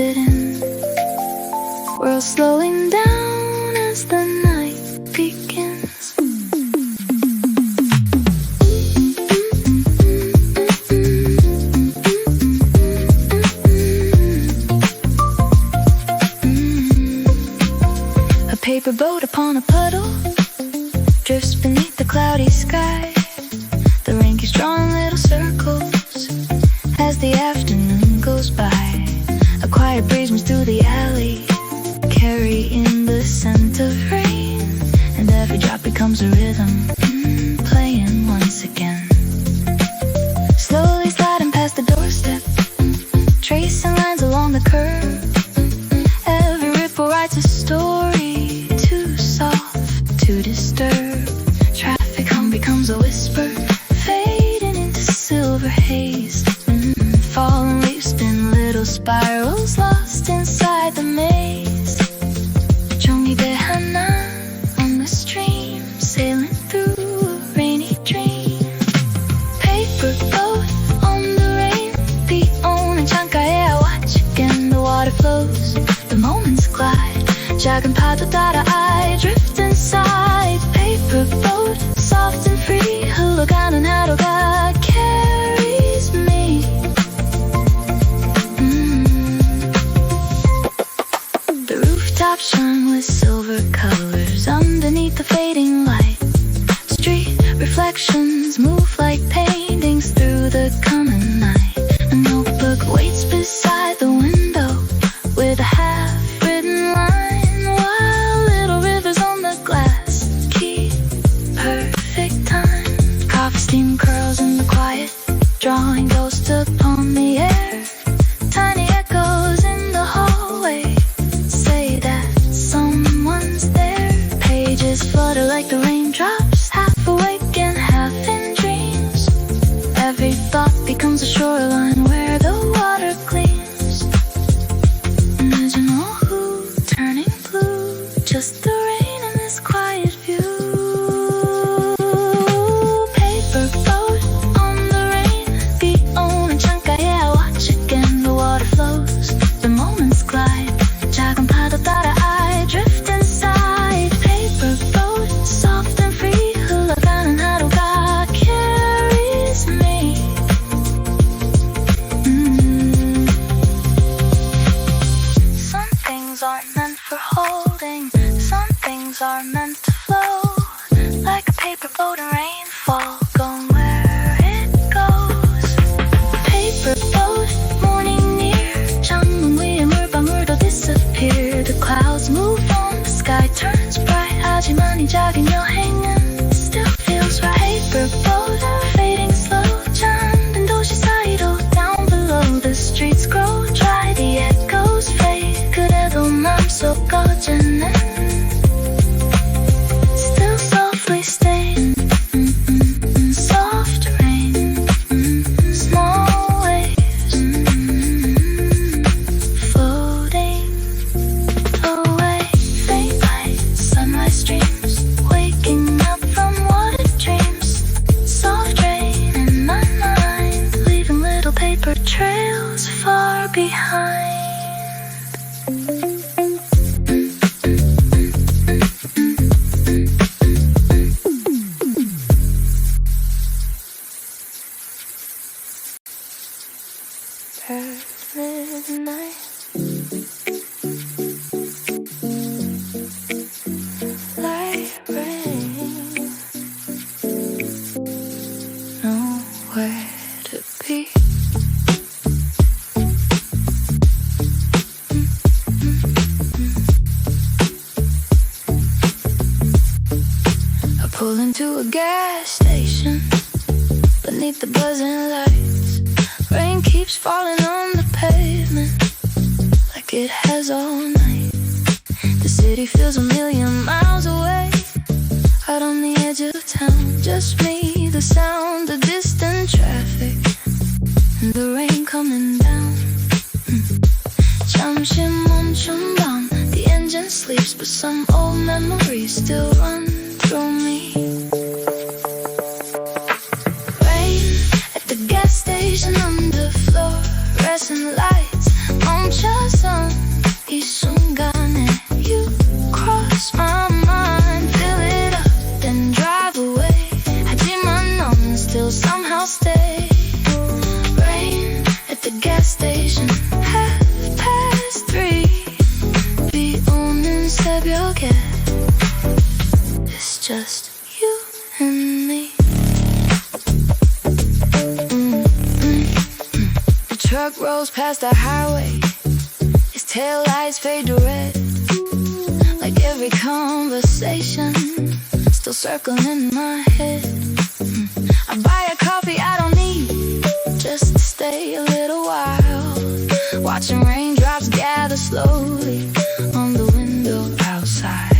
fit in. World slowing down as the night begins. A paper boat upon a puddle drifts beneath the cloudy sky. The rain keeps drawing little circles as the afternoon goes by. A quiet breeze moves through the alley, carrying the scent of rain, and every drop becomes a rhythm, playing once again. Slowly sliding past the doorstep, tracing lines along the curb. Every ripple writes a story, too soft to disturb. Traffic hum becomes a whisper, fading into silver haze. Falling leaves spin little spirals, lost inside the maze. Jongi Behana on the stream, sailing through a rainy dream. Paper boat on the rain, the only Chankae I watch again. The water flows, the moments glide. 작은 파도 따라 I drift inside. Paper boat, soft and free, 흘러가는 하루가 carries me. The rooftops shine with silver colors underneath the fading light. Street reflections move like paintings through the coming night. A notebook waits beside the window with a half-written line, while little rivers on the glass keep perfect time. Coffee steam curls in the quiet, drawing ghosts upon the air. Tiny echoes in the hallway say that someone's there. Pages flutter like the raindrops, half awake and half in dreams. Every thought becomes a shoreline where the water gleams. Imagine all who turning blue, just the rain in this quiet view. Paper boat on the rain, the only Chankae I watch again. The water flows, the moments glide. 작은 파도 따라 I drift inside. Paper boat, soft and free, 흘러가는 하루가 carries me. Some things aren't meant for holding, some things are meant to flow. Like a paper boat in rainfall, going where it goes. Paper boat, morning near, 창문 위에 물방울도 disappear. The clouds move on, the sky turns bright. 하지만 이 작은 여행은 still feels right. Paper boat, fading slow, 잠든 도시 사이로 down below. The streets grow dry, the echoes fade. 그래도 맘속 어제는 still softly staying. Soft rain, small waves, floating away. Faint light, sunlight streams, waking up from what it dreams. Soft rain in my mind, leaving little paper trails far behind. Midnight, light rain, nowhere to be. I pull into a gas station beneath the buzzing lights. Rain keeps falling on the pavement like it has all night. The city feels a million miles away, out on the edge of town. Just me, the sound of distant traffic, and the rain coming down. 잠시 멈춘 밤, the engine sleeps, but some old memories still run through me. Rain at the gas station under fluorescent lights, 멈춰서 3:30 비 오는 새벽에 It's just you and me. The truck rolls past the highway, its taillights fade to red. Like every conversation still circling in my head. I buy a coffee I don't need just to stay a little while, watching raindrops gather slowly on the window outside.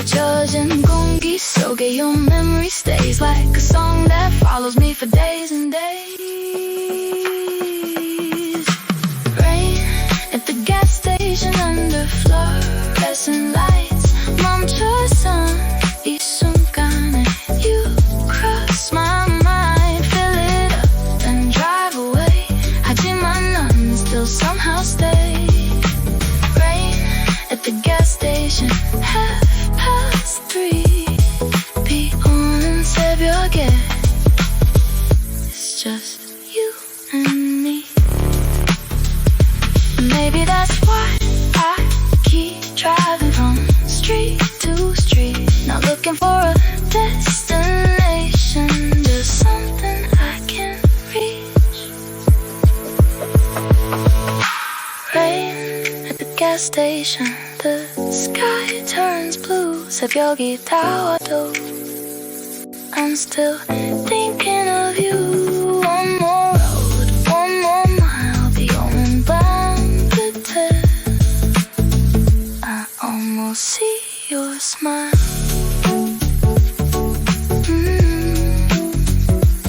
Judging 공기 속에 your memory stays like a song that follows me for days and days. Rain at the gas station under fluorescent lights. 멈춰선 이 순간에 you cross my mind. Fill it up and drive away. 하지만 난 still somehow stay. Rain at the gas station 3:30 비 오는 새벽에 It's just you and me. Maybe that's why I keep driving from street to street, not looking for a destination, just something I can reach. Rain at the gas station, the sky turns blue. 새벽이 다 와도 I'm still thinking of you. One more road, one more mile, 비 오는 밤 끝에 I almost see your smile.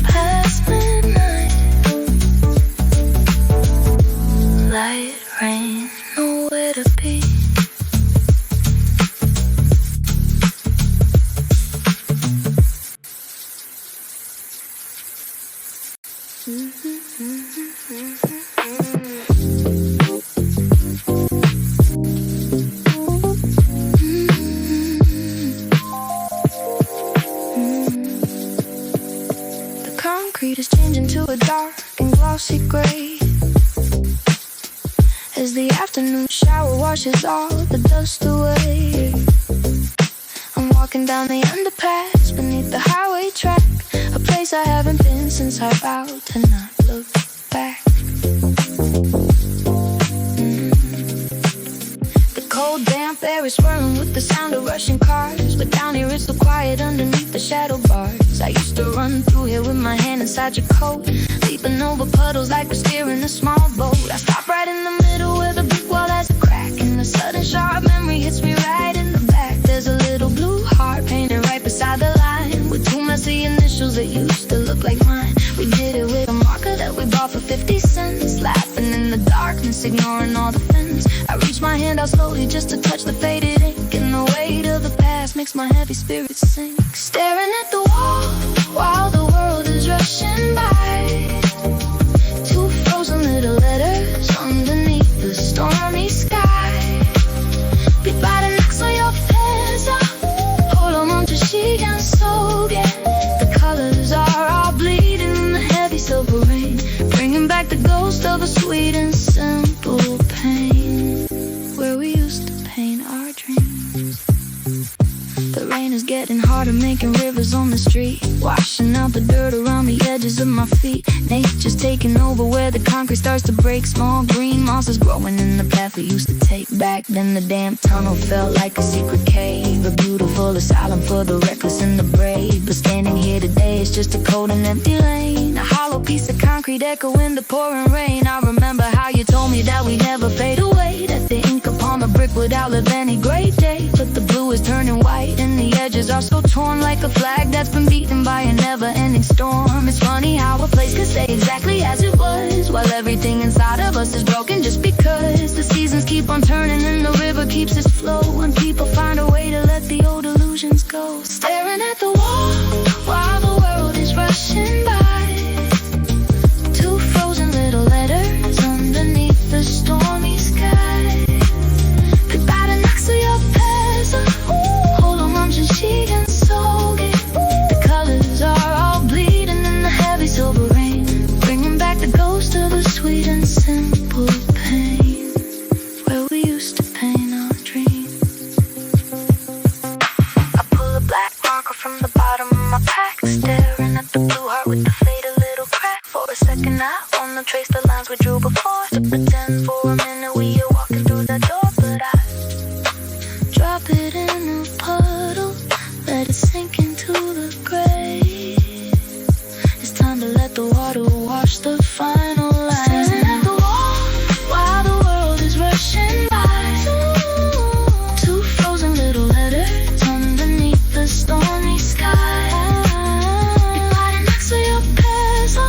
Past midnight, light rain, nowhere to be. The concrete is changing to a dark and glossy gray as the afternoon shower washes all the dust away. I'm walking down the underpass beneath the highway track, a place I haven't been since I vowed to not look back. The cold damp air is swirling with the sound of rushing cars, but down here it's so quiet underneath the shadow bars. I used to run through here with my hand inside your coat, leaping over puddles like a steer in a small boat. I stop right in the middle where the brick wall has a crack, and a sudden sharp memory hits me right in the back. There's a little blue heart painted right beside the line, with two messy initials that used to look like mine. We did it with a marker that we bought for 50 cents, laughing in the darkness, ignoring all the fence. I reach my hand out slowly just to touch the faded ink, and the weight of the past makes my heavy spirit sink. Staring at the wall while the world is rushing by, two frozen little letters underneath the stormy sky. 빛바랜 낙서옆 회사 홀로 멈춘 시간 속에 the colors are all bleeding in the heavy silver rain, bringing back the ghost of a sweet and simple pain where we used to paint our dreams. The rain is getting harder, making rivers on the street, washing out the dirt around the edges of my feet. Nature's taking over where the concrete starts to break. Small green moss is growing in the path we used to take. Back then the damn tunnel felt like a secret cave, a beautiful asylum for the reckless and the brave. But standing here today is just a cold and empty lane, a hollow piece of concrete echo in the pouring rain. I remember how you told me that we never fade away, that the ink upon the brick would outlive any great day. But the blue is turning white and the edges are so torn, like a flag that's been beaten by a never-ending storm. It's funny how a place could stay exactly as it was, while everything inside of us is broken just because the seasons keep on turning and the river keeps its flow, and people find a way to let the old illusions go. Staring at the wall while the world is rushing by, two frozen little letters underneath the stormy sky. 빛바랜 낙서옆 회사 홀로 멈춘 시간 속에 the colors are all bleeding in the heavy silver rain, bringing back the ghost of a sweet and simple pain, where we used to paint our dreams. I pull a black marker from the bottom of my pack, staring at the blue heart with the faded little crack. For a second I wanna trace the lines we drew before, to pretend for a minute we are walking through that door. But I drop it in a puddle, let it sink into the grave. It's time to let the water wash the final line. Staring at the wall while the world is rushing by. Two frozen little letters underneath the stormy sky. You're riding next to your pencil.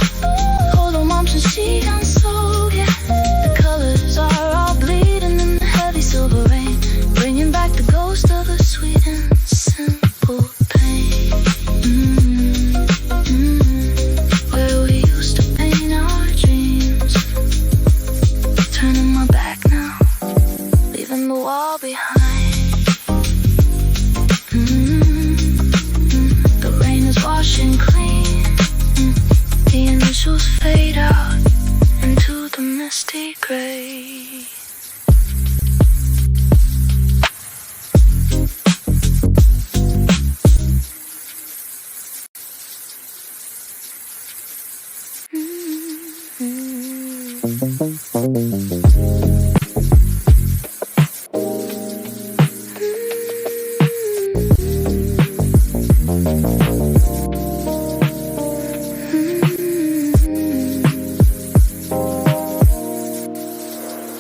Hold on, mom, since she done so, yeah. The colors are all bleeding in the heavy silver rain, bringing back the ghost of a sweet and simple pain. Where we used to paint our dreams. Turning my back now, leaving the wall behind. The rain is washing clean. The initials fade out into the misty gray.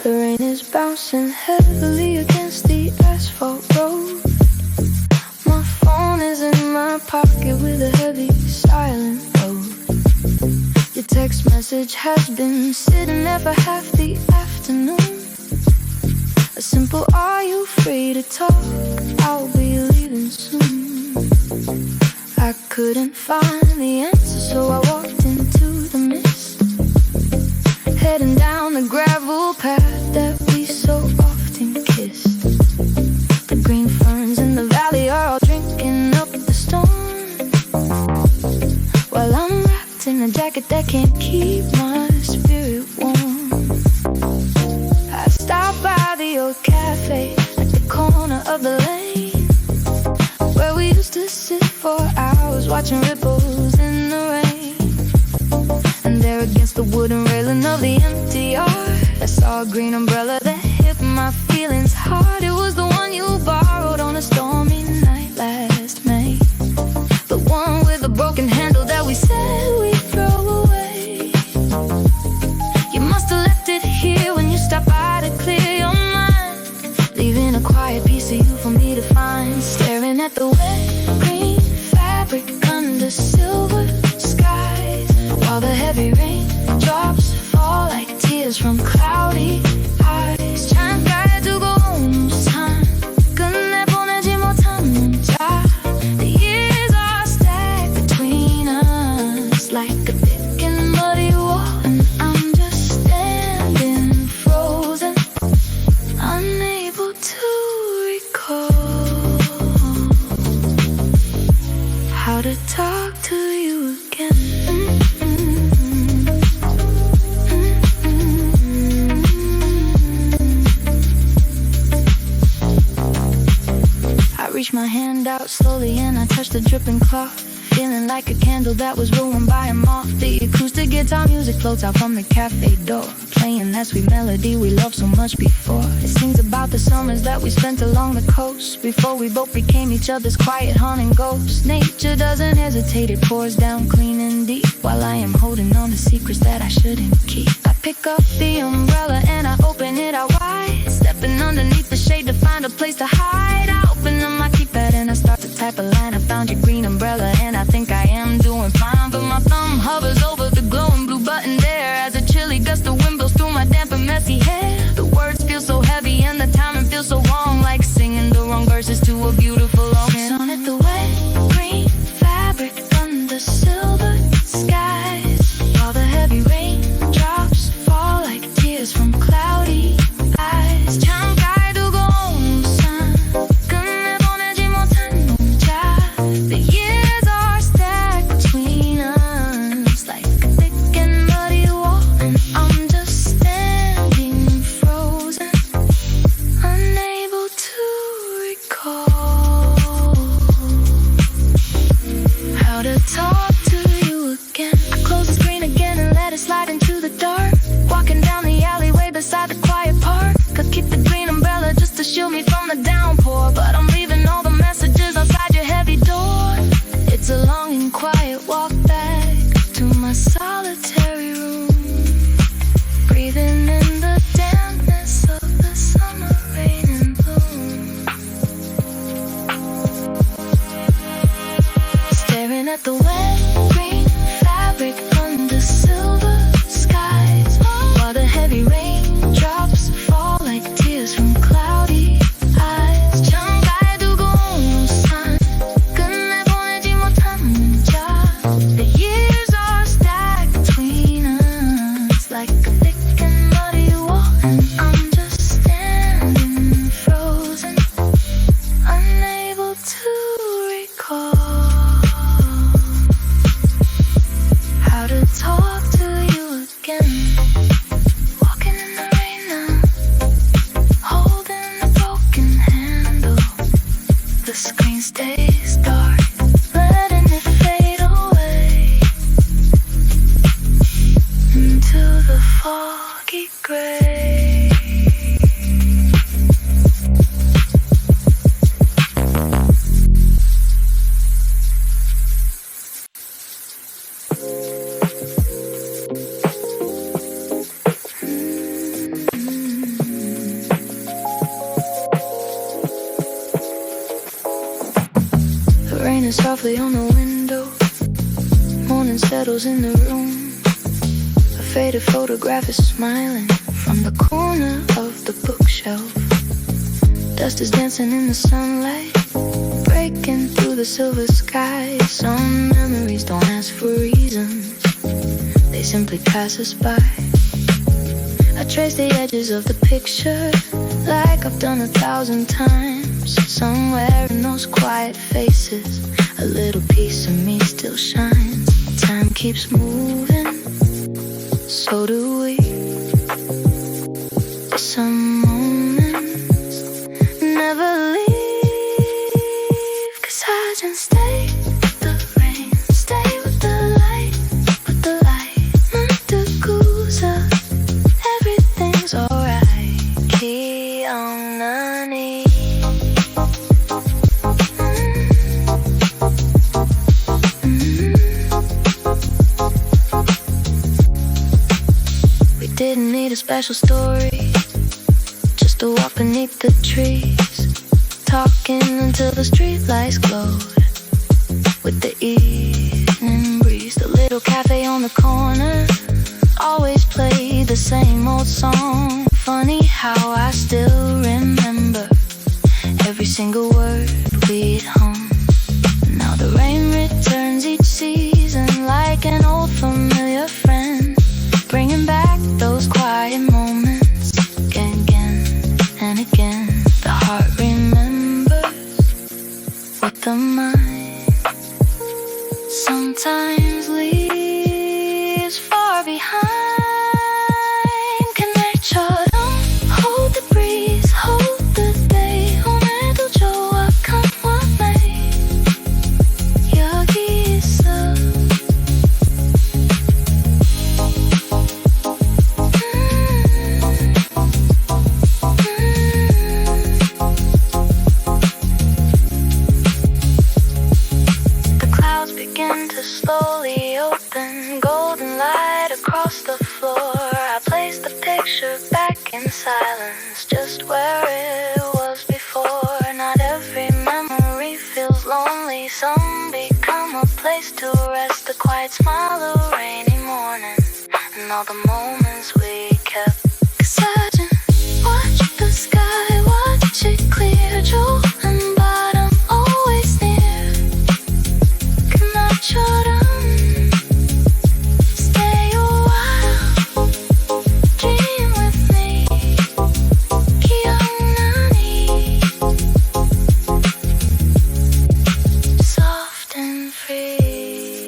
The rain is bouncing heavily against the asphalt road. My phone is in my pocket with a heavy silent load. Your text message has been sitting there for half the afternoon. A simple, are you free to talk? I'll be leaving soon. I couldn't find the answer, so I walked into the mist, heading down the gravel path that we so often kissed. The green ferns in the valley are all drinking up the storm, while I'm wrapped in a jacket that can't keep my spirit warm. I stopped by the old cafe at the corner of the lane, where we used to sit for hours watching ripples in the rain. And there against the wooden railing of the empty yard, I saw a green umbrella that hit my feelings hard. It was the one you borrowed on a stormy night last May, the one with the broken handle that we said we'd throw away. You must have left it here when you stopped by to clear your mind, leaving a quiet piece of you for me to find. Staring at the wet green fabric under silver skies, while the heavy rain drops fall like tears from cloudy eyes. Cercare tu time, couldn't ponerci more time. The years are stacked between us like a thick and muddy wall, and I'm just standing frozen, unable to recall how to talk to you again. I reached my hand out slowly and I touched the dripping cloth, feeling like a candle that was ruined by a moth. The acoustic guitar music floats out from the cafe door, playing that sweet melody we loved so much before. It sings about the summers that we spent along the coast, before we both became each other's quiet haunting ghosts. Nature doesn't hesitate, it pours down clean and deep, while I am holding on to secrets that I shouldn't keep. I pick up the umbrella and I open it out wide, stepping underneath the shade to find a place to hide. I open up my keypad and I start to type a line. I found your green umbrella and I think I am doing fine, but my thumb hovers over the glowing blue button there as a chilly gust of wind blows through my damp and messy hair. The words feel so heavy and the timing feels so wrong, like singing the wrong verses to a beautiful longing. On at the wet green fabric under silver skies, while the heavy rain drops fall like tears from cloudy eyes. Cercare tu couldn't ponerci more time. The years are stacked between us like a thick and muddy wall, and I'm just gray. The rain is softly on the window. Morning settles in the room. A faded photograph is smiling from the corner of the bookshelf. Dust is dancing in the sunlight, breaking through the silver sky. Some memories don't ask for reasons, they simply pass us by. I trace the edges of the picture like I've done 1,000 times. Somewhere in those quiet faces, a little piece of me still shines. Time keeps moving, so do we. Some moments never leave, 'cause I just stay with the rain, stay with the light, with the light under Guza. Everything's alright, key on the knee. Didn't need a special story, just to walk beneath the trees, talking until the streetlights glowed with the evening breeze. The little cafe on the corner always played the same old song. Funny how I still remember every single word we'd hum. Now the rain returns each season like an old familiar friend, bringing back those quiet moments again and again. The heart remembers what the mind sometimes leaves far behind. Connect your own, hold the breeze, hold the day. 오늘도 좋아, come what may. 여기 있어. To slowly open, golden light across the floor. I place the picture back in silence, just where it was before. Not every memory feels lonely, some become a place to rest. A quiet smile, a rainy morning, and all the moments we kept. 'Cause I just watch the sky, watch it clear, jewel and bottom always near. 그날처럼 stay a while, dream with me. 기억나니? Soft and free.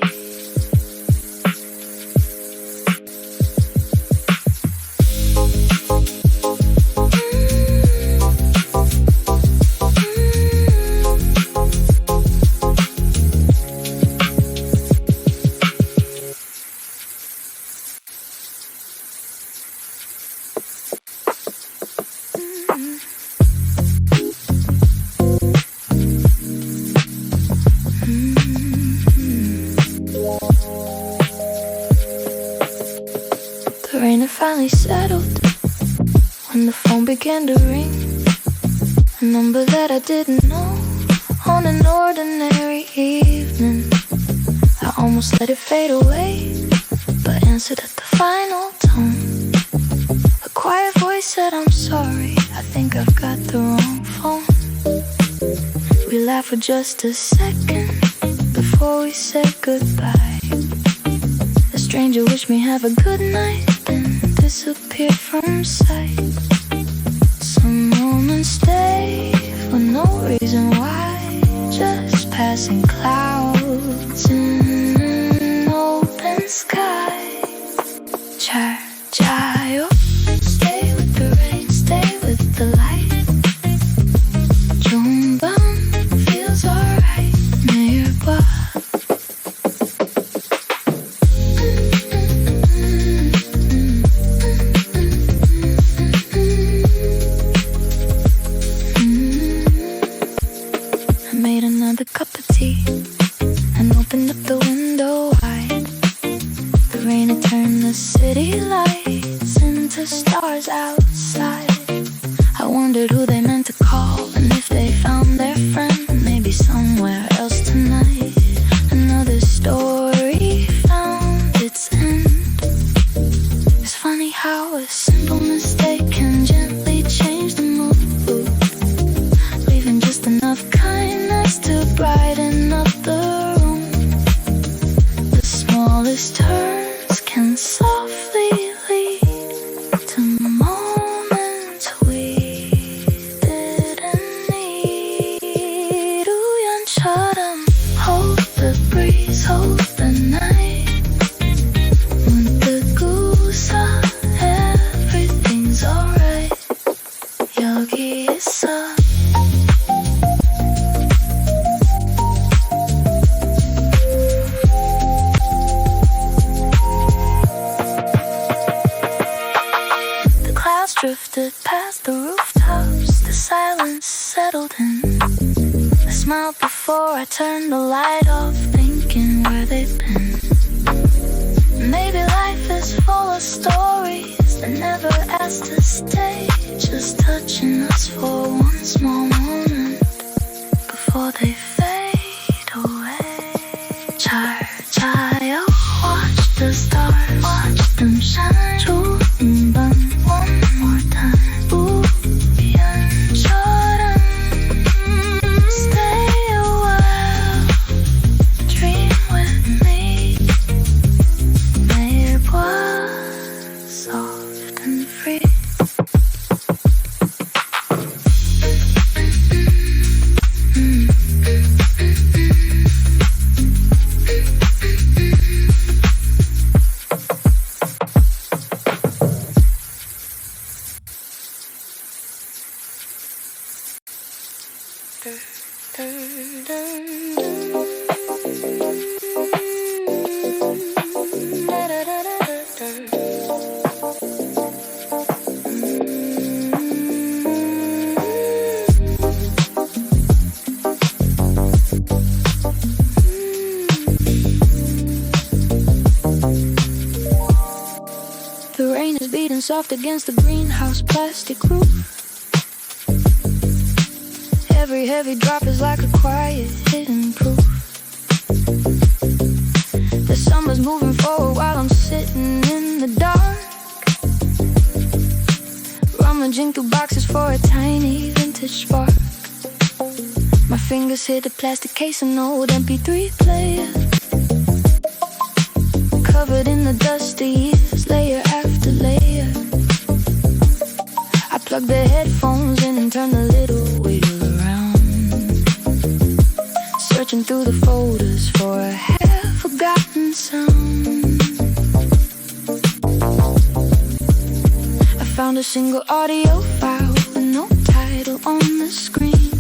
The rain had finally settled when the phone began to ring. A number that I didn't know on an ordinary evening. I almost let it fade away, but answered at the final tone. A quiet voice said, I'm sorry, I think I've got the wrong phone. We laughed for just a second before we said goodbye. The stranger wished me have a good night, then disappeared from sight. Some moments stay for no reason why, just passing clouds in an open sky. 자요, stay with the rain, stay with the light. 좋은 밤 feels alright. 매일 봐. stars outside. I wondered who they meant to call, and if they found their friend, maybe somewhere else tonight. Another story found its end. It's funny how a simple mistake can gently change the mood, leaving just enough kindness to brighten up the room. The smallest turns can softly lead to moments we didn't need. 우연처럼 hold the breeze, hold the night. 문득 웃어 everything's alright. 여기 있어. Drifted past the rooftops, the silence settled in. I smiled before I turned the light off, thinking where they've been. Maybe life is full of stories that never asked to stay, just touching us for one small moment before they fade away. 잘 watch the stars, watch them shine. 좋은 밤 one more time. 우연처럼 stay a while, dream with me. 매일 봐, soft and free. The rain is beating soft against the greenhouse plastic roof. Every heavy drop is like a quiet hidden proof. The summer's moving forward while I'm sitting in the dark, rummaging through boxes for a tiny vintage spark. My fingers hit the plastic case, an old MP3 player, covered in the dusty years, layer after layer. I plug the headphones in and turn the little wheel around, searching through the folders for a half-forgotten sound. I found a single audio file with no title on the screen,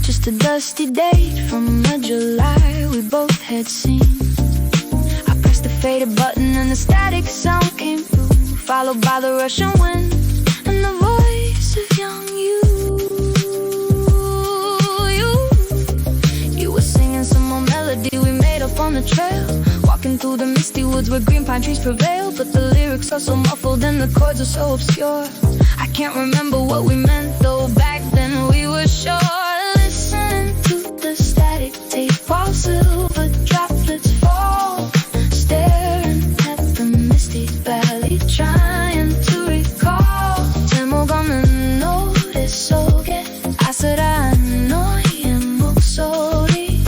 just a dusty date from a July we both had seen. I pressed the faded button and the static sound came through, followed by the rushing wind and the voice of young you. You were singing some more melody we made up on the trail, walking through the misty woods where green pine trees prevail. But the lyrics are so muffled and the chords are so obscure, I can't remember what we meant, though back then we were sure. Listening to the static tape while silver droplets fall, staring at the misty valley, trying to recall. 제목 없는 노래 속에 아슬한 너의 목소리.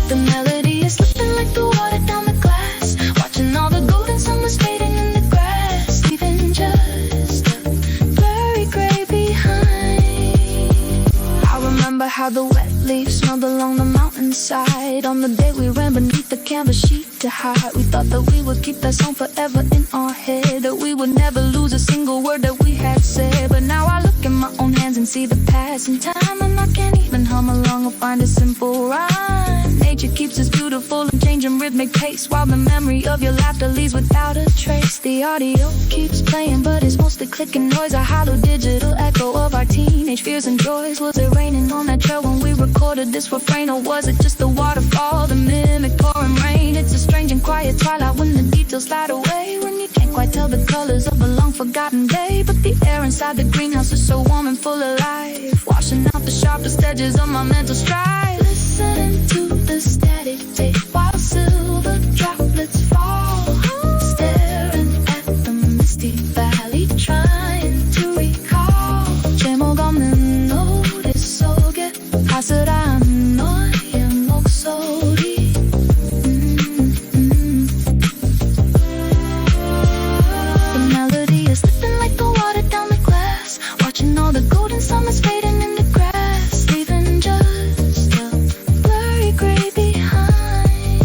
The melody is slipping like the water down the glass, watching all the golden summers fading in the grass, leaving just a blurry gray behind. I remember how the wet leaves smelled along the mountainside on the day we ran beneath the canvas sheet to hide. We thought that we would keep that song forever in our head, that we would never lose a single word that we had said. But now I look in my own hands and see the passing time, and I can't even hum along or find a simple rhyme. nature keeps us beautiful and changing rhythmic pace, while the memory of your laughter leaves without a trace. The audio keeps playing, but it's mostly clicking noise, a hollow digital echo of our teenage fears and joys. Was it raining on that trail when we recorded this refrain, or was it just the waterfall, the mimic pouring rain? It's a strange and quiet twilight when the details slide away, when you can't quite tell the colors of a long-forgotten day. But the air inside the greenhouse is so warm and full of life, washing out the sharpest edges of my mental strife. Listening to the static tape while silver droplets fall, staring at the misty valley, trying to recall. 제목 없는 노래 속에 아슬한 너의 목소리. The melody is slipping like the water down the glass, watching all the golden summers fading in the grass, leaving just a blurry gray behind.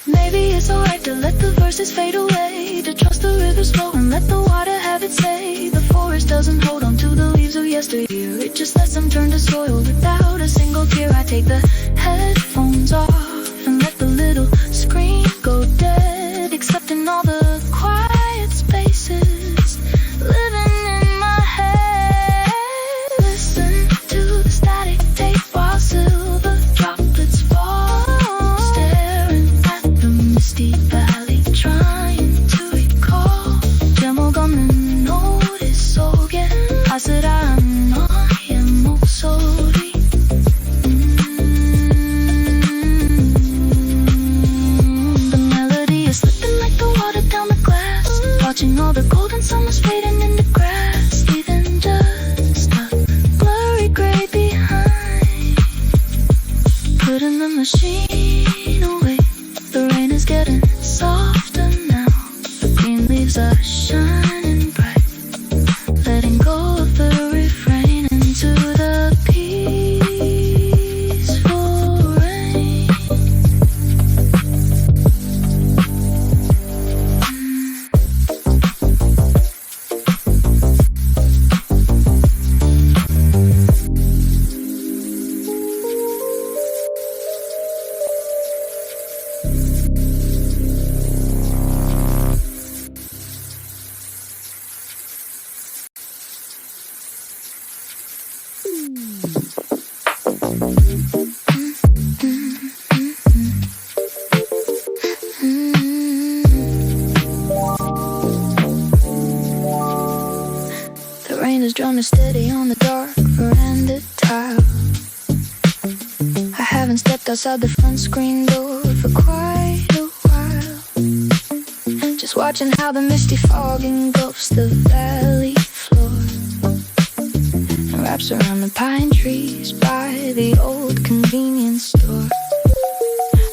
Maybe it's alright to let the verses fade away, to trust the river's flow and let the water have its say. The forest doesn't hold on to the leaves of yesteryear, it just lets them turn to soil without a single tear. I take the headphones off and let the little screen go dead, accepting all the quiet spaces living in my head. Listen to the static tape while silver droplets fall, staring at the misty valley, trying to recall. 제목 없는 노래 속에 아슬한 너의 목소리. The melody is slipping like the water down the glass, watching all the golden summers fading in the grass, leaving just a blurry gray behind. Putting the machine away, the rain is getting softer now, the green leaves are shining bright, letting go of the refrain into the peaceful rain. The rain is drumming steady on the dark veranda tile. I haven't stepped outside the front screen door for quite a while, just watching how the misty fog engulfs the valley floor and wraps around the pine trees by the old convenience store.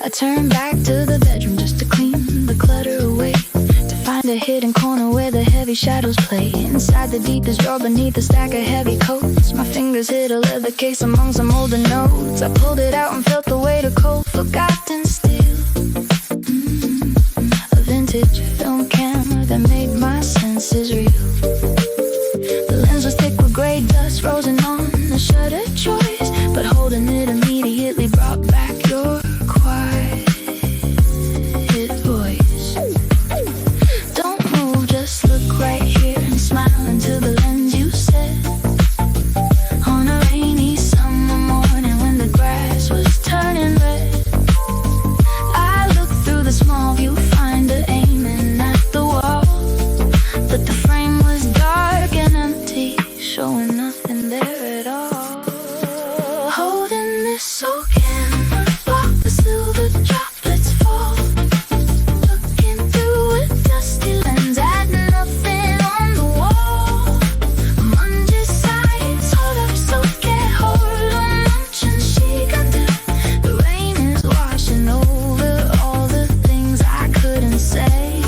I turn back to the bedroom just to clean the clutter away, to find a hidden corner where the heavy shadows play. Inside the deepest drawer beneath a stack of heavy coats, my fingers hit a leather case among some older notes. I pulled it out and felt the weight of cold forgotten steel. A vintage film camera that made my senses real. The lens was thick with gray dust frozen on the shutter choice, but holding it immediately brought back your quiet voice. Don't move, just look right here and smile into the lens, you said. On a rainy summer morning when the grass was turning red, I looked through the small viewfinder aiming at the wall, but the frame was dark and empty, showing nothing there at all. Holding this so camera block, the silver droplets fall, looking through a dusty lens at nothing on the wall. 먼지 쌓인 서랍 속에 홀로 멈춘 시간들, the rain is washing over all the things I couldn't say,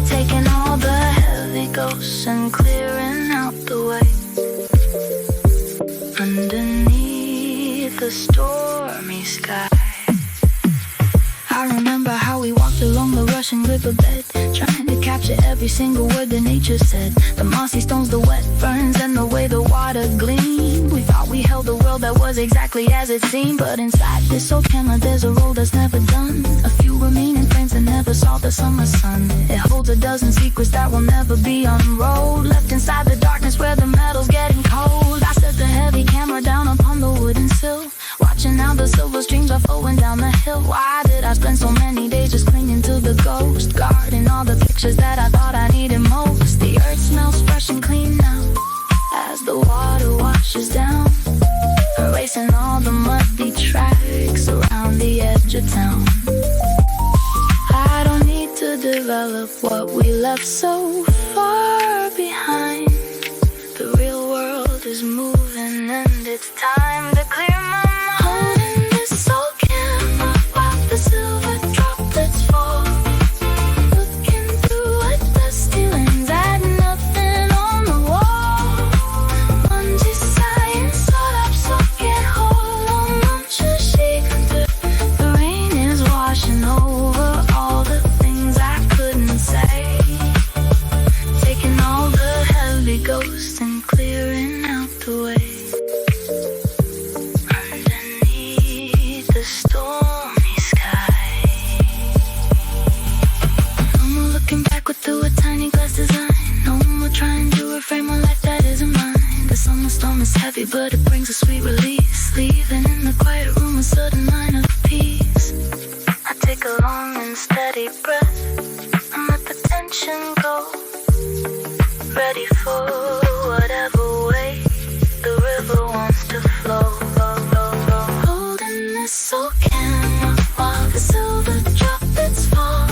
taking all the heavy ghosts and clearing out the way. Underneath the stormy sky, I remember how we walked along the Russian riverbed, trying to catch capture every single word that nature said. The mossy stones, the wet ferns, and the way the water gleamed. We thought we held a world that was exactly as it seemed, but inside this old camera there's a role that's never done. A few remaining frames that never saw the summer sun. It holds a dozen secrets that will never be unrolled, left inside the darkness where the metal's getting cold. I set the heavy camera down upon the wooden sill, watching how the silver streams are flowing down the hill. Why did I spend so many days just clinging to the ghost, guarding all the pictures that I thought I needed most? The earth smells fresh and clean now as the water washes down, erasing all the muddy tracks around the edge of town. I don't need to develop what we left so far behind. The real world is moving and it's time to clear my mind. Holding this old camera while the silver droplets fall, looking through a dusty lens at nothing on the wall. Mungie sighing, sort up, so get hold on, the rain is washing over all the things I couldn't say, taking all the heavy ghosts and clearing out the way. Underneath the stormy sky, no more looking backward through a tiny glass design. No more trying to reframe a life that isn't mine. The summer storm is heavy, but it brings a sweet release, leaving in the quiet room a sudden line of peace. I take a long and steady breath and let the tension go, ready for whatever way the river wants to flow. Holding this old camera while the silver droplets fall,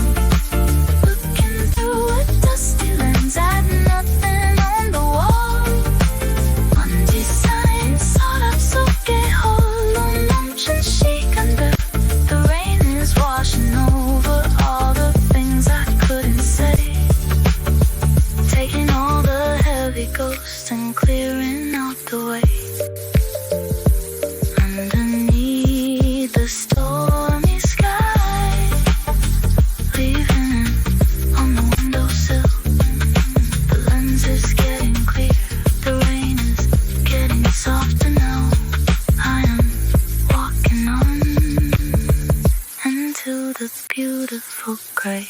looking through a dusty lens at nothing on the wall. Undecided, sort of, so get hold on, and shake under. The rain is washing over all the things I couldn't say, taking all the heavy ghosts and clearing out the way. Underneath the stormy sky, leaving on the windowsill. The lens is getting clear, the rain is getting softer now. I am walking on into the beautiful gray.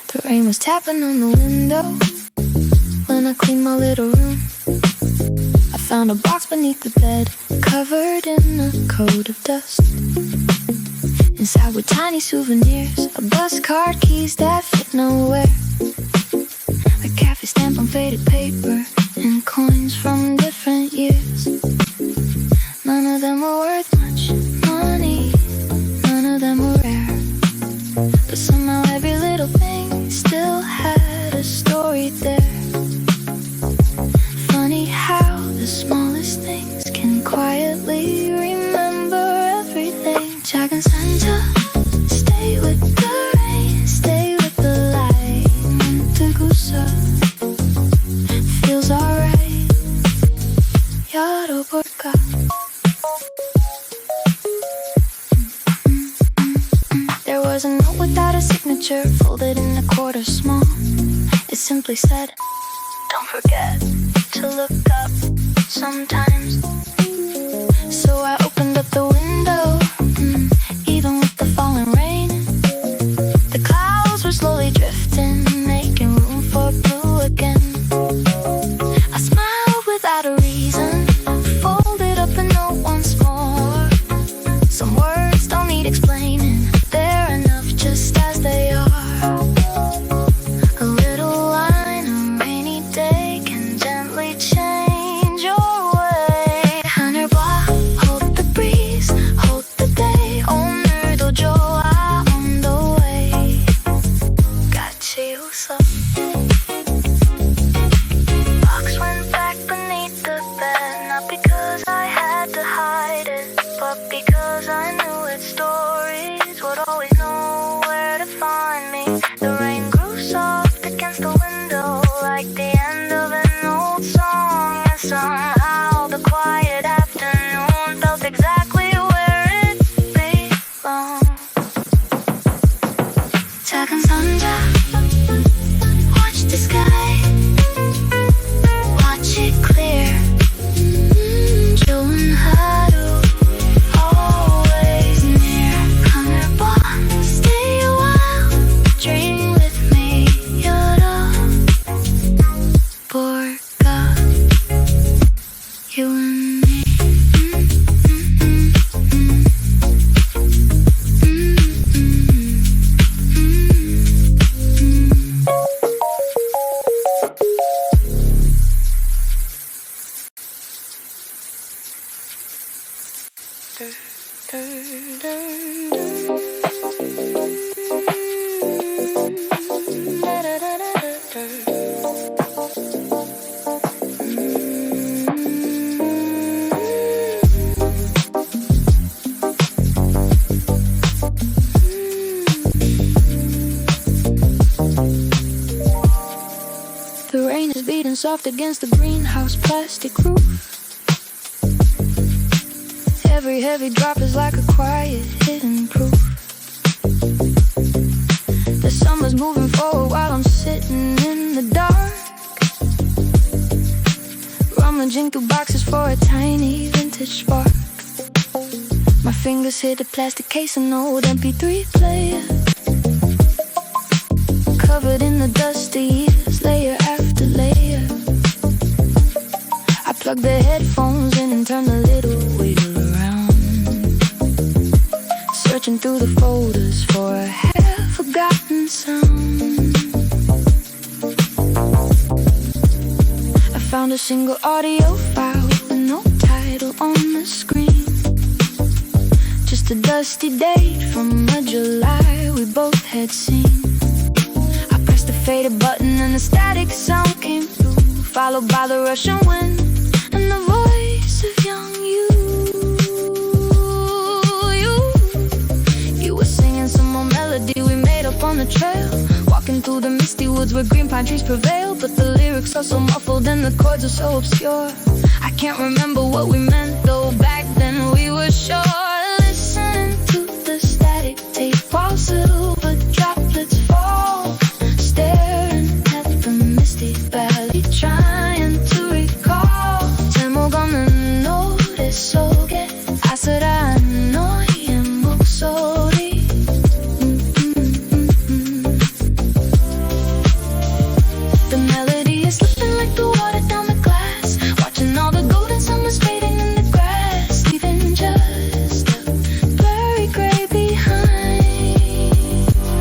The rain was tapping on the window when I cleaned my little room. I found a box beneath the bed, covered in a coat of dust. Inside were tiny souvenirs, a bus card, keys that fit nowhere, a cafe stamp on faded paper, and coins from different years. None of them were worth much money, none of them were rare, but somehow every little thing still had a story there. Funny how the smallest things can quietly remember everything. Jack and Santa, stay with the rain, stay with the light. Montegusa feels alright. Yaro Porca. There was a note without a signature, folded in a quarter small. It simply said, don't forget to look up sometimes. So I opened up the window, even with the falling rain. The clouds were slowly drifting, making room for blue again. I smiled without a reason, folded up the note once more. Some words don't need explaining, they're enough just as they are. A little line, a rainy day can gently change your way. Somehow the quiet afternoon felt exactly where it belonged. 작은 선자, watch the sky, watch it clear. 좋은 하루, always near. 하늘 봐, stay a while, dream with me. 열어볼까, you and me. The rain is beating soft against the greenhouse plastic roof. Every heavy drop is like a quiet hidden proof. The summer's moving forward while I'm sitting in the dark, rummaging through boxes for a tiny vintage spark. My fingers hit the plastic case, an old MP3 player, covered in the dust of years, layer after layer. I plug the headphones in and turn the little wheel around, searching through the folders for a half-forgotten sound. I found a single audio file with no title on the screen, just a dusty date from a July we both had seen. I pressed the faded button and the static sound came through, followed by the rushing wind and the voice of young you. You were singing some old melody we made up on the trail, walking through the misty woods where green pine trees prevail. But the lyrics are so muffled and the chords are so obscure, I can't remember what we meant, though back then we were sure. Listening to the static tape while silver droplets fall, staring at the misty valley, trying to recall. 제목 없는 노래 속에 아슬한 너의 목소리. The melody is slipping like the water down the glass, watching all the golden summers fading in the grass, leaving just a blurry gray behind.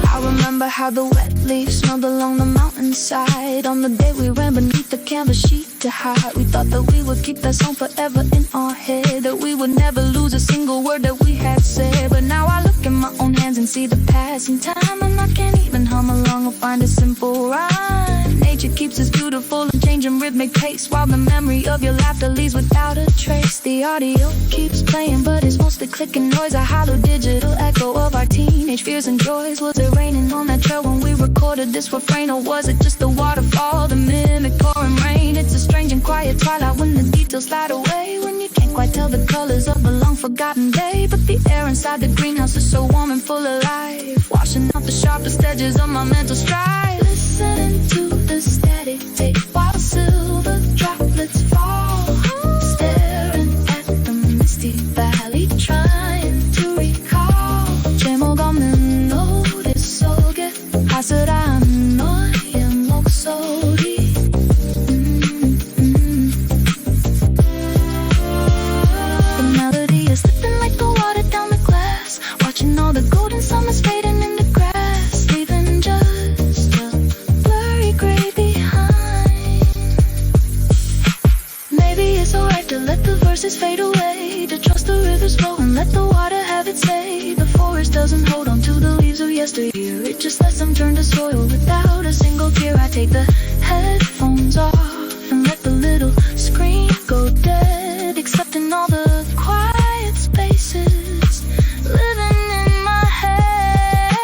I remember how the wet leaves smelled along the mountainside on the day we ran beneath the canvas sheet to hide. We thought that we would keep that song forever in our head, that we would never lose a single word that we had said. But now I look in my own hands and see the passing time, and I can't even hum along or find a simple rhyme. Nature keeps us beautiful and changing rhythmic pace, while the memory of your laughter leaves without a trace. The audio keeps playing, but it's mostly clicking noise, a hollow digital echo of our teenage fears and joys. Was it raining on that trail when we recorded this refrain, or was it just a waterfall to mimic pouring rain? It's a strange and quiet twilight when the details slide away, when you can't quite tell the colors of a long-forgotten day. But the air inside the greenhouse is so warm and full of life, washing out the sharpest edges of my mental strife. Listening to the static tape while silver droplets fall, staring at the misty valley, trying to recall. 제목 없는 노래 속에 아슬한 너의 목소리. The melody is slipping like the water down the glass, watching all the golden summers fading in the grass, leaving just a blurry gray behind. Maybe it's alright to let the verses fade away, to trust the river's flow and let the water have its say. The forest doesn't hold on to the leaves of yesteryear, it just lets them turn to soil without a single tear. I take the headphones off and let the little screen go dead, accepting all the quiet spaces living in my head.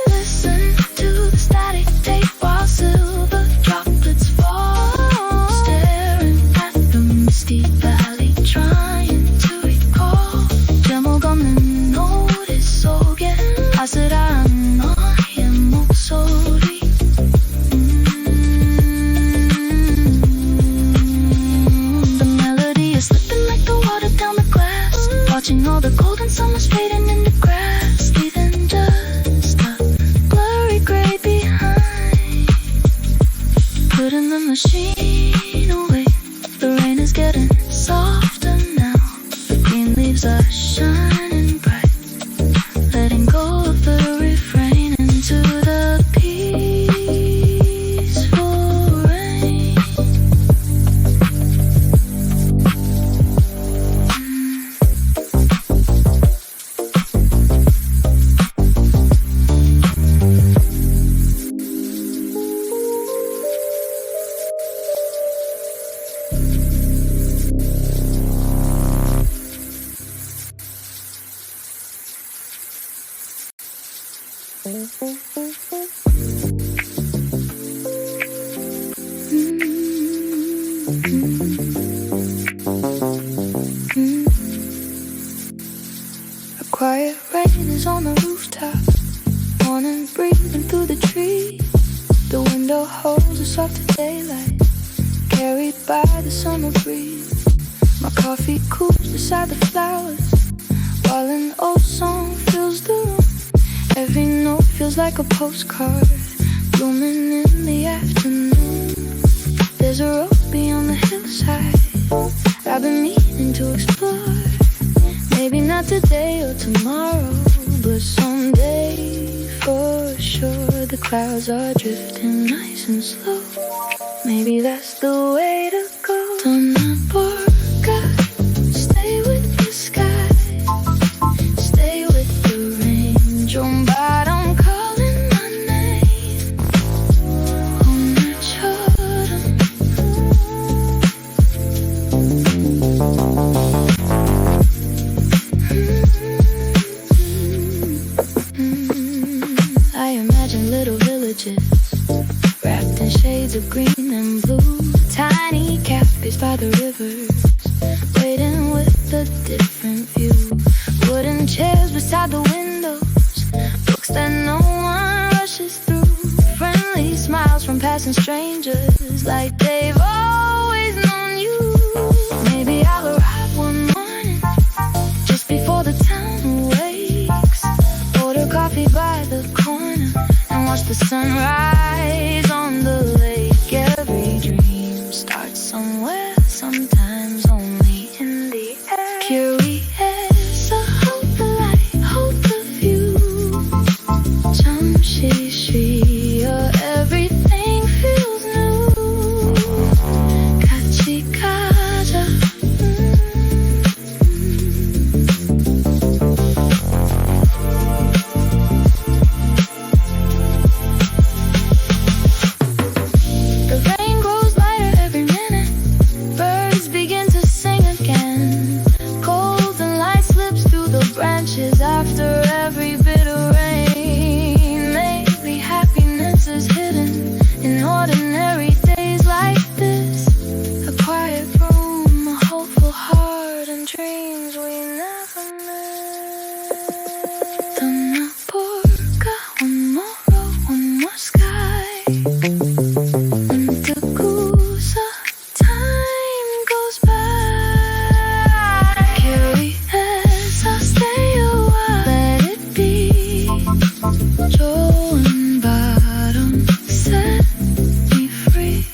Listen to the static tape while silver droplets fall, staring at the is getting softer now. The green leaves are shining bright, letting go of the refrain into the peaceful rain. A quiet rain is on the rooftop, morning breathing through the trees. The window holds a softer daylight, carried by the summer breeze. My coffee cools beside the flowers, while an old song fills the room. Every note feels like a postcard, blooming in the afternoon. There's a road beyond the hillside I've been meaning to explore. Maybe not today or tomorrow, but someday for sure. The clouds are drifting nice and slow. Maybe that's the way to go. Torna porca, stay with the sky, stay with the rain. Jumbat, I'm calling my name. Una chora. I imagine little villages wrapped in shades of green and blue, tiny cafes by the rivers, waiting with a different view. Wooden chairs beside the windows, books that no one rushes through. Friendly smiles from passing strangers, like they've always known you. Maybe I'll arrive one morning, just before the town wakes. Order coffee by the corner and watch the sunrise on the lake. Every dream starts somewhere, sometimes only in the air. Curious, hold the light, hold the view. Jamshi Shri, everything feels new. Kachikaja. The rain grows lighter every minute, birds begin to sing again. Golden light slips through the branches after every bit of rain. Maybe happiness is hidden in ordinary days like this. A quiet room, a hopeful heart, and dreams we never missed. Torna porca, one more road, one more sky. Untakusa, time goes by. Curious, I'll stay a while, let it be. Joe and bottom set me free.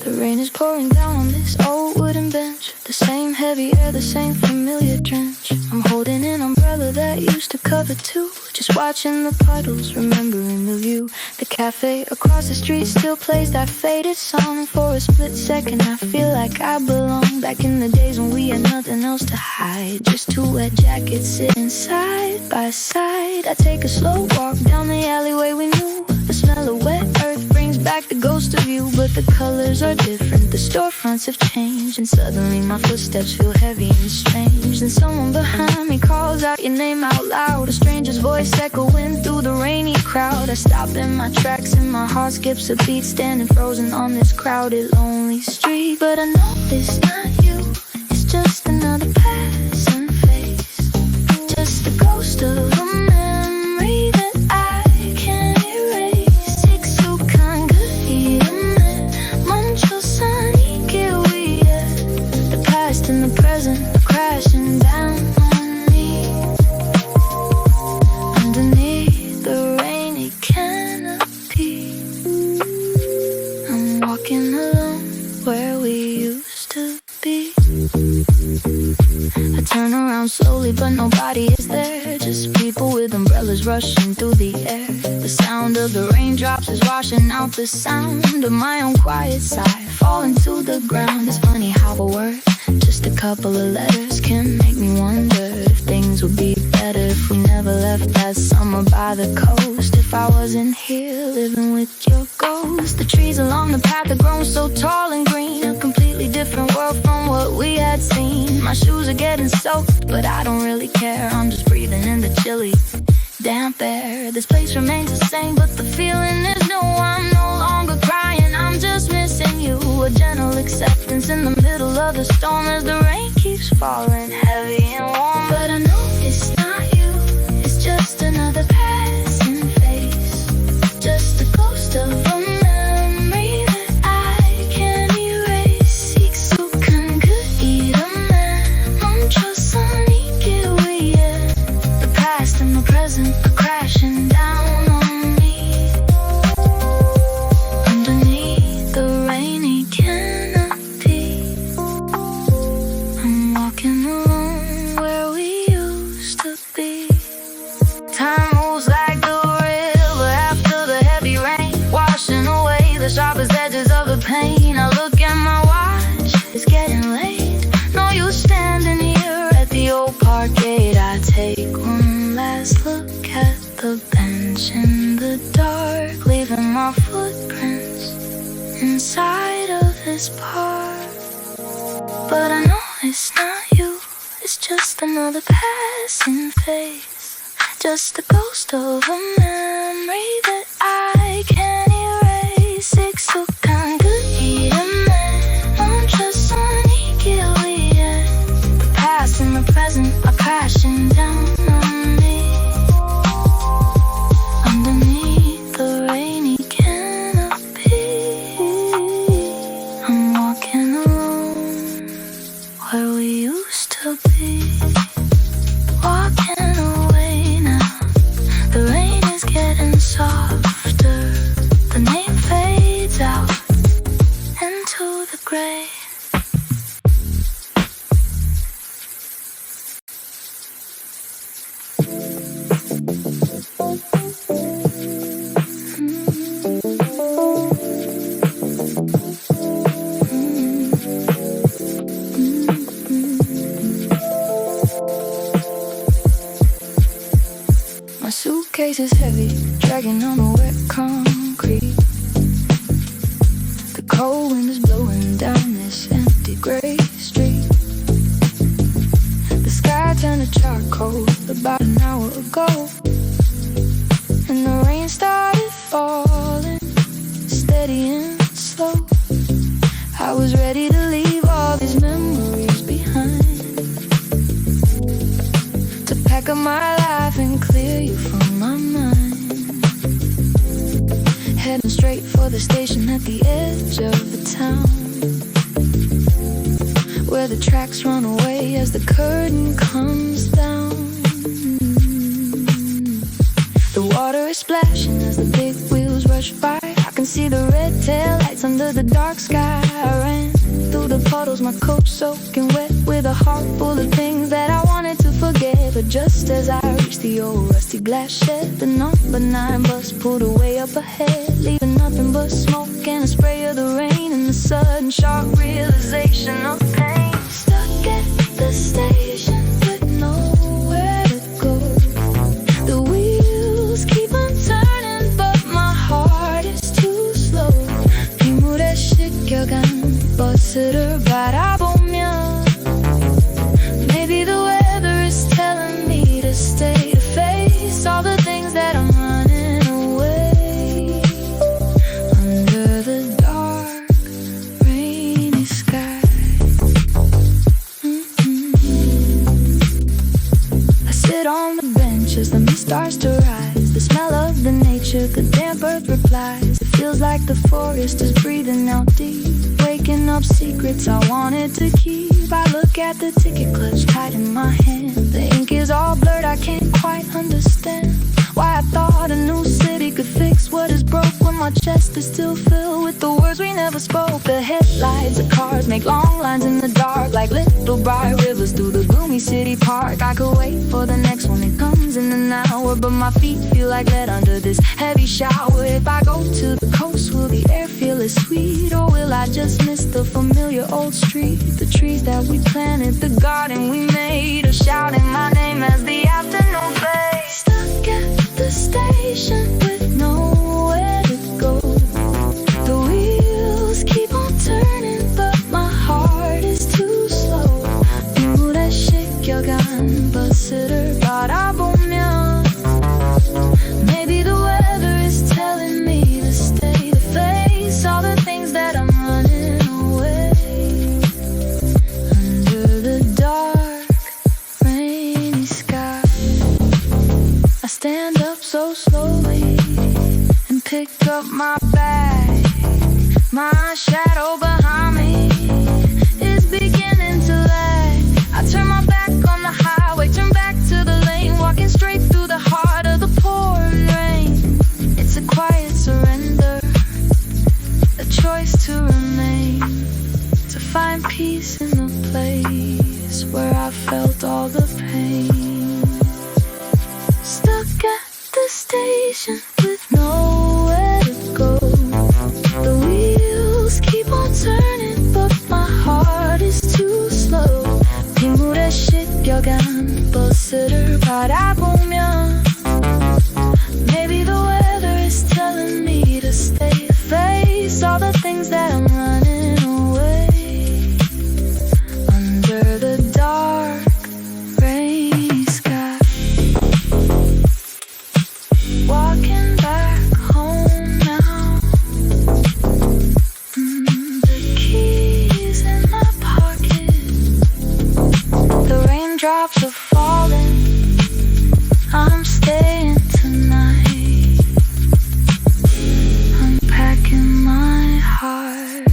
The rain is pouring down on this old wooden bench. The same heavy air, the same familiar drench. I'm holding an umbrella that used to cover too, just watching the puddles, remembering the view. The cafe across the street still plays that faded song. For a split second I feel like I belong back in the days when we had nothing else to hide, just two wet jackets sitting side by side. I take a slow walk down the alleyway we knew. The smell of wet earth brings back the ghost of you. view, but the colors are different. The storefronts have changed, and suddenly my footsteps feel heavy and strange. And someone behind me calls out your name out loud, a stranger's voice echoing through the rainy crowd. I stop in my tracks and my heart skips a beat, standing frozen on this crowded, lonely street. But I know it's not you, it's just another passing face, just a ghost of a memory that I can't erase. The past and the present are crashing down on me. Underneath the rainy canopy, I'm walking alone where we used to be. I turn around slowly, but nobody is there. Just people with umbrellas rushing through the air. The sound of the raindrops is washing out the sound of my own quiet sigh falling to the ground. It's funny how a word, just a couple of letters, can make me wonder if things would be better if we never left that summer by the coast. If I wasn't here living with your ghost. The trees along the path have grown so tall and green, a completely different world from what we had seen. My shoes are getting soaked, but I don't really care. I'm just breathing in the chilly damp air. This place remains the same, but the feeling is new. I'm no longer crying, I'm just missing you. A gentle acceptance in the middle of the storm as the rain keeps falling heavy and warm. But I know it's not you, it's just another passing face, just a ghost of a memory that I can't erase. The past and the present are crashing down on me. Underneath the rainy canopy, I'm walking alone where we used to be. Time moves like the river after the heavy rain, washing away the sharpest edges of the pain. I look at my watch, it's getting late. No use standing here at the old park gate. I take one last look at the bench in the dark, leaving my footprints inside of this park. But I know it's not you, it's just another passing face, just a ghost of a memory that I can't erase. The past and the present are crashing down on me. Underneath the rainy canopy, I'm walking alone where we used to be. Walking away now, the rain is getting softer. The name fades out into the gray. My suitcase is heavy, dragging on the wet concrete. The cold wind is blowing down this empty gray street. The sky turned to charcoal about an hour ago, and the rain started falling, steady and slow. I was ready to leave all these memories behind, to pack up my life and clear you from my mind. Heading straight for the station at the edge of the town, where the tracks run away as the curtain comes down. The water is splashing as the big wheels rush by. I can see the red tail lights under the dark sky. I ran through the puddles, my coat soaking wet, with a heart full of things that I wanted to forget. But just as I reached the old rusty glass shed, the number 9 bus pulled away up ahead, leaving nothing but smoke and a spray of the rain, and the sudden sharp realization of pain. Stuck at the station with nowhere to go. The wheels keep on turning, but my heart is too slow. People on the bench as the mist starts to rise. The smell of the nature, the damp earth replies. It feels like the forest is breathing out deep, waking up secrets I wanted to keep. I look at the ticket clutch tight in my hand. The ink is all blurred, I can't quite understand why I thought a new city could fix what is broke, when my chest is still filled with the words we never spoke. The headlights of cars make long lines in the dark, like little bright rivers through the gloomy city park. I could wait for the next one, it comes in an hour, but my feet feel like lead under this heavy shower. If I go to the coast, will the air feel as sweet, or will I just miss the familiar old street? The trees that we planted, the garden we made, are shouting my name as the afternoon fades. Stuck at the station with nowhere to go. The wheels keep on turning, but my heart is too slow. 누구를 시켜간 버스를 바라보면 maybe the weather is telling me to stay, to face all the things that I'm running away. Under the dark, rainy sky, I stand up so slowly and pick up my bag. My shadow behind me is beginning to lag. I turn my back on the highway, turn back to the lane, walking straight through the heart of the pouring rain. It's a quiet surrender, a choice to remain, to find peace in the place where I felt all the pain. Stuck at the station with nowhere to go. The wheels keep on turning, but my heart is too slow. 빗물에 씻겨간 버스를 바라보면 maybe the weather is telling me to stay, to face all the things that I'm running away. Under the dark, rainy sky, walking back home now. The keys in my pocket, the raindrops are falling, I'm staying tonight, unpacking my heart.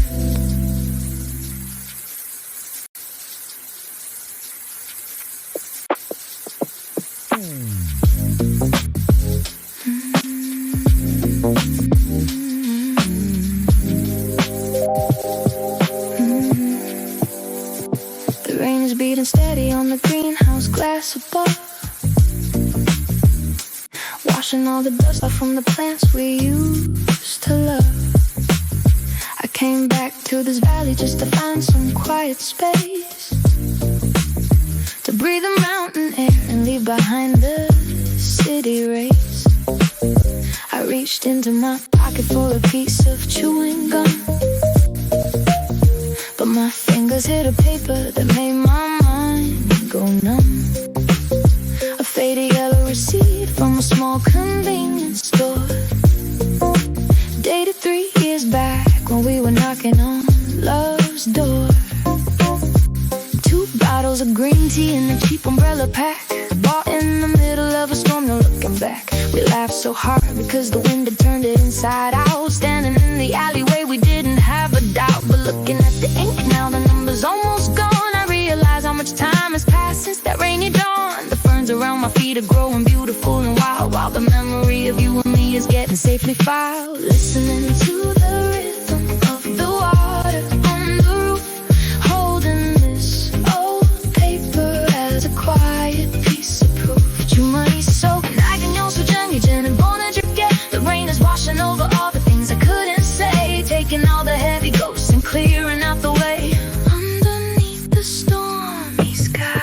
The rain is beating steady on the greenhouse glass above, washing all the dust off from the plants we used to love. I came back to this valley just to find some quiet space, to breathe the mountain air and leave behind the city race. I reached into my pocket for a piece of chewing gum, but my fingers hit a paper that made my mind go numb. A faded yellow receipt from a small convenience store, dated 3 years back when we were knocking on love's door. 2 bottles of green tea in a cheap umbrella pack, bought in the middle of a storm, no looking back. We laughed so hard because the wind had turned it inside out. Standing in the alleyway, we didn't have a doubt, but looking at the ink now, the number's almost gone. I realize how much time has passed since that rainy dawn. The ferns around my feet are growing beautiful and wild, while the memory of you and me is getting safely filed. Listening to the rhythm of the water on the roof, holding this old paper as a quiet piece of proof. 주머니 속 낡은 영수증, 이제는 보내줄게. The rain is washing over all the things I couldn't say, taking all the heavy ghosts and clearing out the way. Underneath the stormy sky,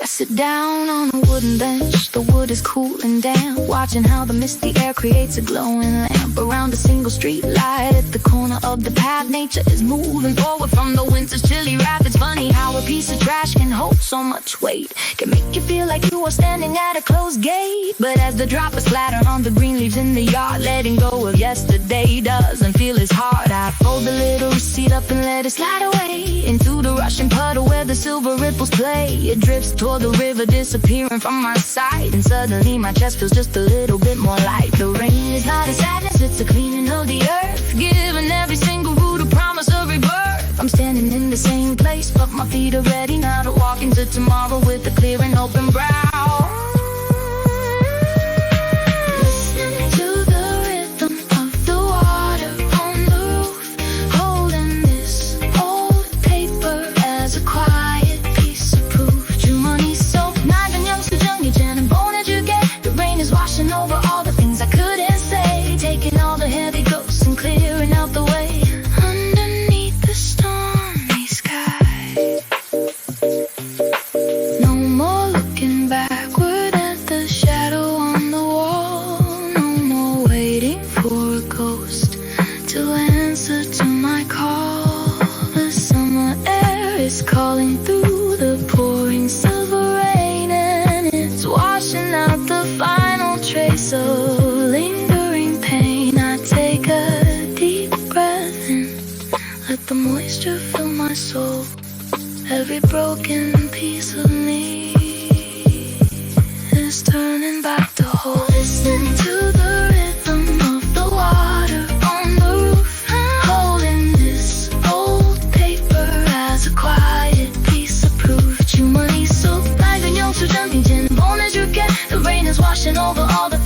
I Sit down on a wooden bench, the wood is cool and damp, watching how the misty air creates a glowing lamp around a single street light at the corner of the path. Nature is moving forward from the winter's chilly wrath. It's funny how a piece of trash can hold so much weight, can make you feel like you are standing at a closed gate. But as the droplets splatter on the green leaves in the yard, letting go of yesterday doesn't feel as hard. I fold the little receipt up and let it slide away into the rushing puddle where the silver ripples play. It drifts toward the river, disappearing from my sight, and suddenly my chest feels just a little bit more light. The rain is not a sadness, it's a cleaning of the earth, giving every single root a promise of rebirth. I'm standing in the same place, but my feet are ready now to walk into tomorrow with a clear and open brow. Listening to the rhythm of the water on the roof, holding this old paper as a quiet piece of proof. Jumoney soap, knife and young sujangi, jan and bone as you get. The rain is washing over all the things I couldn't say, taking all the heavy ghosts and clearing out the way. Underneath the stormy sky, no more looking backward at the shadow on the wall. No more waiting for a ghost to answer to my call. The summer air is calling through the pouring silver rain, and it's washing out the final trace of lingering pain. I take a deep breath in, let the moisture fill my soul. Every broken piece of me is turning back to whole. Listening to the rhythm of the water on the roof, holding this old paper as a quiet piece of proof. Jumoney soap, knife and young sujangi, jan and bone as you get. The rain is washing over all the